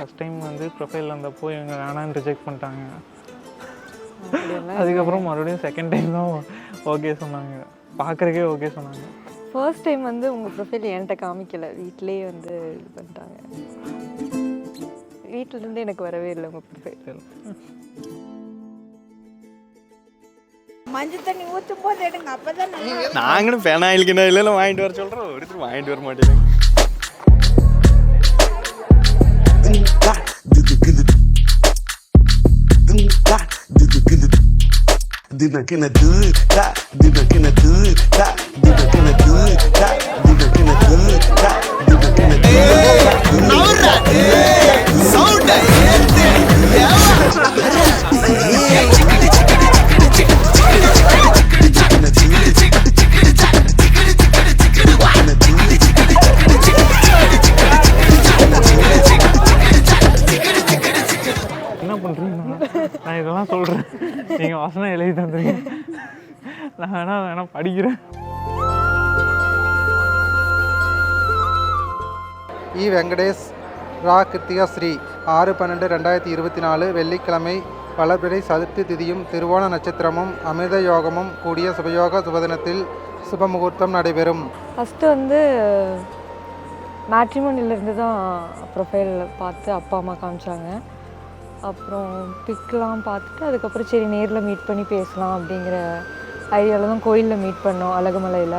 First time வந்து profile வந்தப்போ எங்கள் வேணான்னு ரிஜெக்ட் பண்ணிட்டாங்க. அதுக்கப்புறம் மறுபடியும் செகண்ட் டைம் தான் ஓகே சொன்னாங்க, பார்க்குறக்கே ஓகே சொன்னாங்க. ஃபர்ஸ்ட் டைம் வந்து உங்கள் ப்ரொஃபைல் என்கிட்ட காமிக்கலை, வீட்டிலேயே வந்து இது பண்ணிட்டாங்க. வீட்டிலேருந்து எனக்கு வரவே இல்லை உங்கள் ப்ரொஃபைல். மஞ்சள் தண்ணி ஊற்றும் போது எடுங்க, அப்பதான் நாங்களும் பெனாயிலுக்கு இல்லைலாம் வாங்கிட்டு வர சொல்கிறோம், ஒருத்தர் வாங்கிட்டு வர மாட்டேங்க. என்ன பண்ணுறீங்க? நான் இதெல்லாம் சொல்கிறேன், நீங்கள் வசனம் எழுதி தந்துருங்க, நான் வேணா படிக்கிறேன். இ. வெங்கடேஷ், ரா. கிருத்திகா ஸ்ரீ. 6/12/2024 வெள்ளிக்கிழமை வளர்பிறை சதுர்த்தி திதியும் திருவோண நட்சத்திரமும் அமிர்த யோகமும் கூடிய சுபயோக சுபதினத்தில் சுபமுகூர்த்தம் நடைபெறும். ஃபஸ்ட்டு வந்து மேட்ரிமோனிலேருந்து தான் ப்ரொஃபைல் பார்த்து அப்பா அம்மா காமிச்சாங்க. அப்புறம் பிக்லாம் பார்த்துட்டு அதுக்கப்புறம் சரி நேரில் மீட் பண்ணி பேசலாம் அப்படிங்கிற ஐடியாவில் தான் கோயிலில் மீட் பண்ணோம், அழகுமலையில்.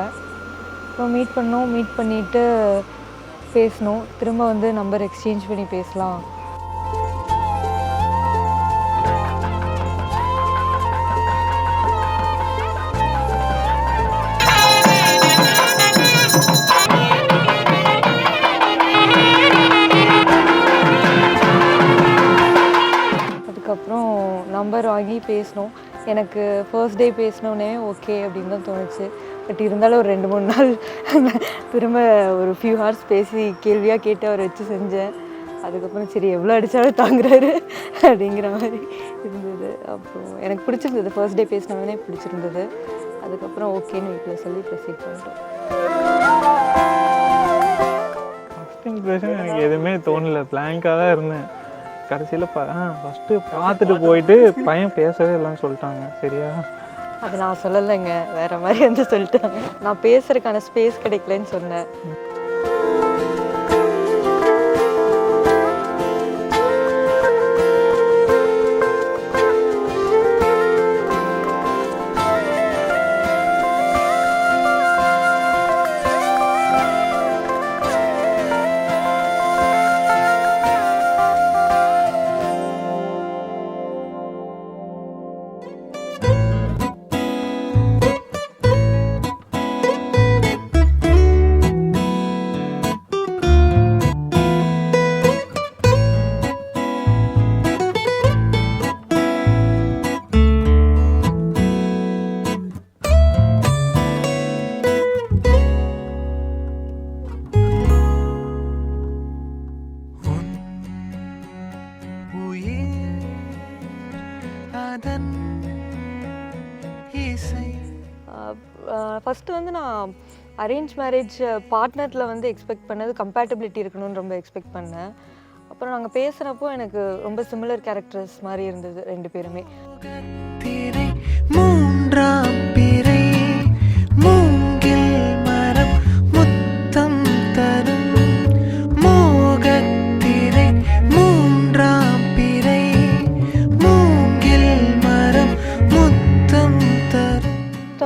அப்புறம் மீட் பண்ணிவிட்டு பேசணும், திரும்ப வந்து நம்பர் எக்ஸ்சேஞ்ச் பண்ணி பேசலாம். அதுக்கப்புறம் நம்பர் வாங்கி பேசினோம். எனக்கு ஃபர்ஸ்ட் டே பேசினோன்னே ஓகே அப்படின்னு தான் தோணுச்சு. பட் இருந்தாலும் ஒரு 2-3 நாள் திரும்ப ஒரு ஃபியூ ஹவர்ஸ் பேசி கேள்வியாக கேட்டு அவரை வச்சு செஞ்சேன். அதுக்கப்புறம் சரி எவ்வளோ அடித்தாலும் தாங்குறாரு அப்படிங்கிற மாதிரி இருந்தது. அப்புறம் எனக்கு பிடிச்சிருந்தது, ஃபர்ஸ்ட் டே பேசினோடனே பிடிச்சிருந்தது. அதுக்கப்புறம் ஓகேன்னு வீட்டில் சொல்லி ப்ரொசீட் பண்ணிட்டோம். ஃபஸ்ட் இம்ப்ரெஷன் எனக்கு எதுவுமே தோணலை, பிளாங்காக தான் இருந்தேன். கடைசியில் ஃபஸ்ட்டு பார்த்துட்டு போயிட்டு பையன் பேசவே இல்லைன்னு சொல்லிட்டாங்க. சரியா? அது நான் சொல்லலைங்க, வேறு மாதிரி வந்து சொல்லிட்டாங்க. நான் பேசுறதுக்கான ஸ்பேஸ் கிடைக்கலன்னு சொன்னேன். ஃபஸ்ட்டு வந்து நான் அரேஞ்ச் மேரேஜ் பார்ட்னரில் வந்து எக்ஸ்பெக்ட் பண்ணது கம்பேட்டபிலிட்டி இருக்கணும்னு ரொம்ப எக்ஸ்பெக்ட் பண்ணேன். அப்புறம் நாங்கள் பேசுகிறப்போ எனக்கு ரொம்ப சிமிலர் கேரக்டர்ஸ் மாதிரி இருந்தது 2 பேருமே.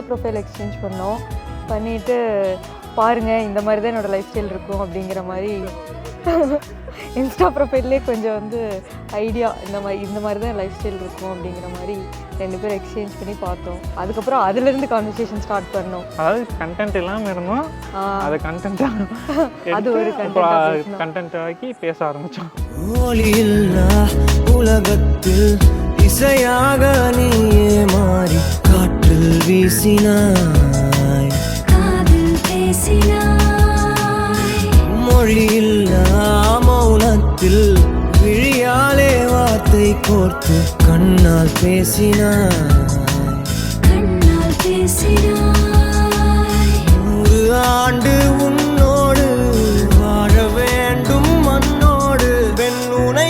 ப்ரொஃபைல் எக்ஸ்சேஞ்ச் பண்ணிவிட்டு பாருங்கள் இந்த மாதிரி தான் என்னோடய லைஃப் ஸ்டைல் இருக்கும் அப்படிங்கிற மாதிரி இன்ஸ்டா ப்ரொஃபைல்லே கொஞ்சம் வந்து ஐடியா இந்த மாதிரி தான் லைஃப் ஸ்டைல் இருக்கும் அப்படிங்கிற மாதிரி 2 பேரும் எக்ஸ்சேஞ்ச் பண்ணி பார்த்தோம். அதுக்கப்புறம் அதுலேருந்து கான்வர்சேஷன் ஸ்டார்ட் பண்ணோம். அதாவது கண்டென்ட் இல்லாமல் இருந்தோம், அது அது ஒரு கண்டென்ட் ஆக்கி பேச ஆரம்பித்தோம். உலகத்தில் இசையாக நீயே மாறி காற்றில் வீசினாய், காதில் பேசினாய், மொழியில்லா மௌனத்தில் விழியாலே வார்த்தை கோர்த்து கண்ணால் பேசினாய், கண்ணால் பேசினாய். 100 ஆண்டு உன்னோடு வாழ வேண்டும் மண்ணோடு, பெண் உனை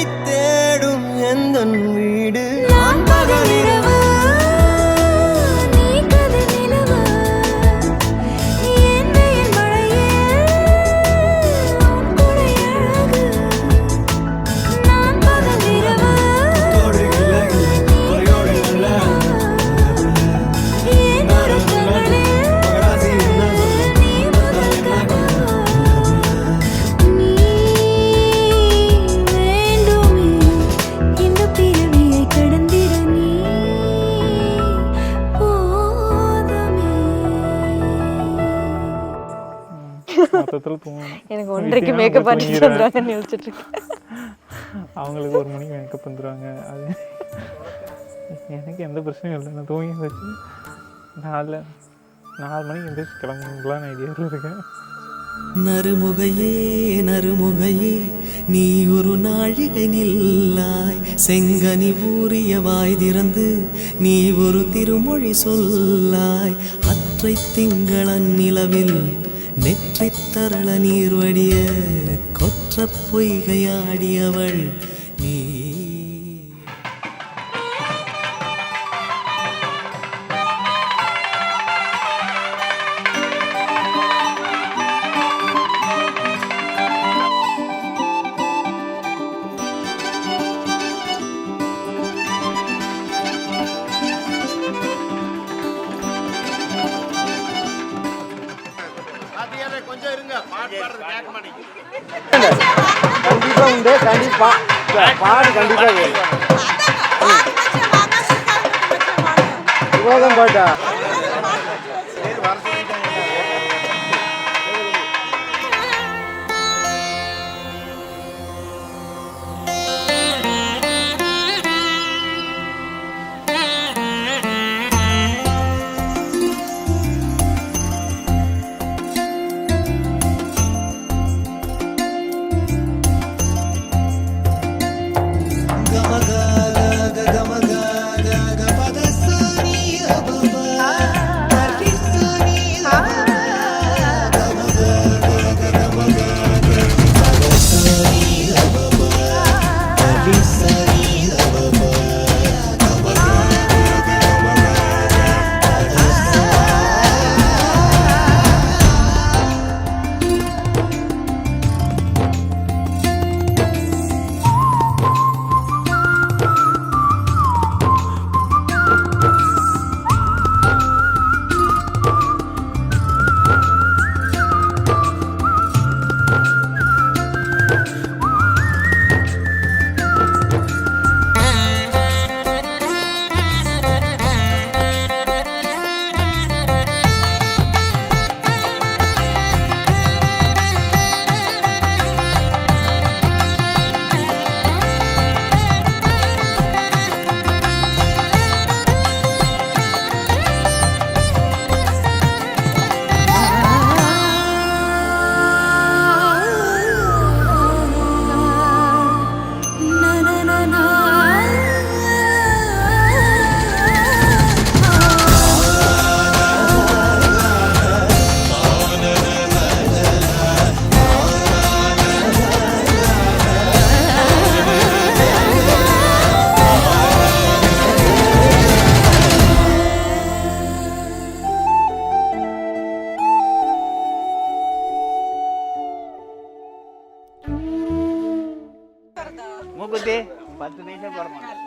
மொத்தத்தில் தூங்கணும். எனக்கு 1:30க்கு மேக்கப் பண்ணிட்டு வந்துடுவாங்கன்னு யோசிச்சுட்டு இருக்கேன். அவங்களுக்கு 1 மணிக்கு மேக்கப் வந்துடுவாங்க. அது எனக்கு எந்த பிரச்சனையும் இல்லை. நான் தூங்கி வச்சு 4 மணிக்கு எந்திரிச்சு கிளம்புங்களான்னு ஐடியாவில் இருக்கேன். நறுமுகையே நறுமுகையே நீ ஒரு நாழிகை நில்லாய், செங்கனி ஊறிய வாய் திறந்து நீ ஒரு திருமொழி சொல்லாய். அற்றை திங்களன் நிலவில் நெற்றி தரள நீர் வடிய கொற்ற பொய்கையாடியவள் நீ. கண்டிப்பா உண்டு, கண்டிப்பா பாடு, கண்டிப்பா விவாதம் பாட்டா. மூக்குத்தி 10 நிமிஷம் போட மாட்டேன்.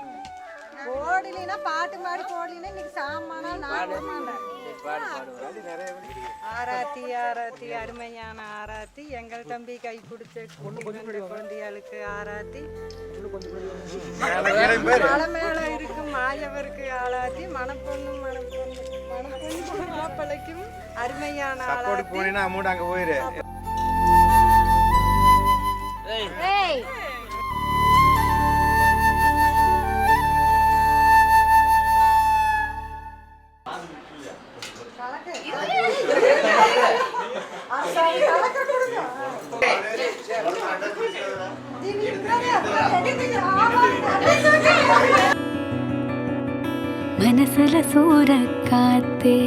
போடலினா பாட்டு பாடி போடலினா இன்னைக்கு சாமானா நான் ஆராத்தி ஆராத்தி அருமையான ஆராத்தி எங்கள் தம்பி கை பிடிச்ச குழந்தைகளுக்கு ஆராத்தி மலை மேல இருக்கும் மாயவருக்கு ஆராத்தி மணப்பொண்ணு மாப்பிளைக்கும் அருமையான ஆராத்தி. போனீங்கன்னா அமௌண்ட் அங்கே போயிரு. மனசுல சூற காத்தே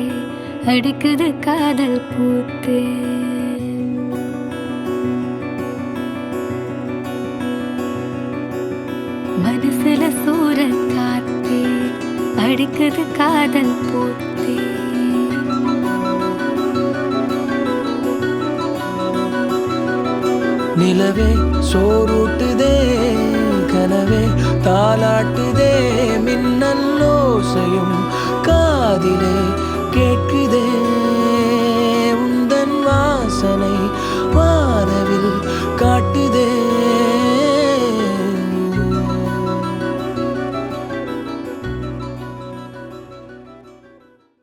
அடிக்குது காதல் பூத்தே, மனசுல சூற காத்தே அடிக்குது காதல் பூத்தே. நிலவே சோறுட்டுதே கனவே தாலாட்டுதே மின்னல் ஓசையும் காதிலே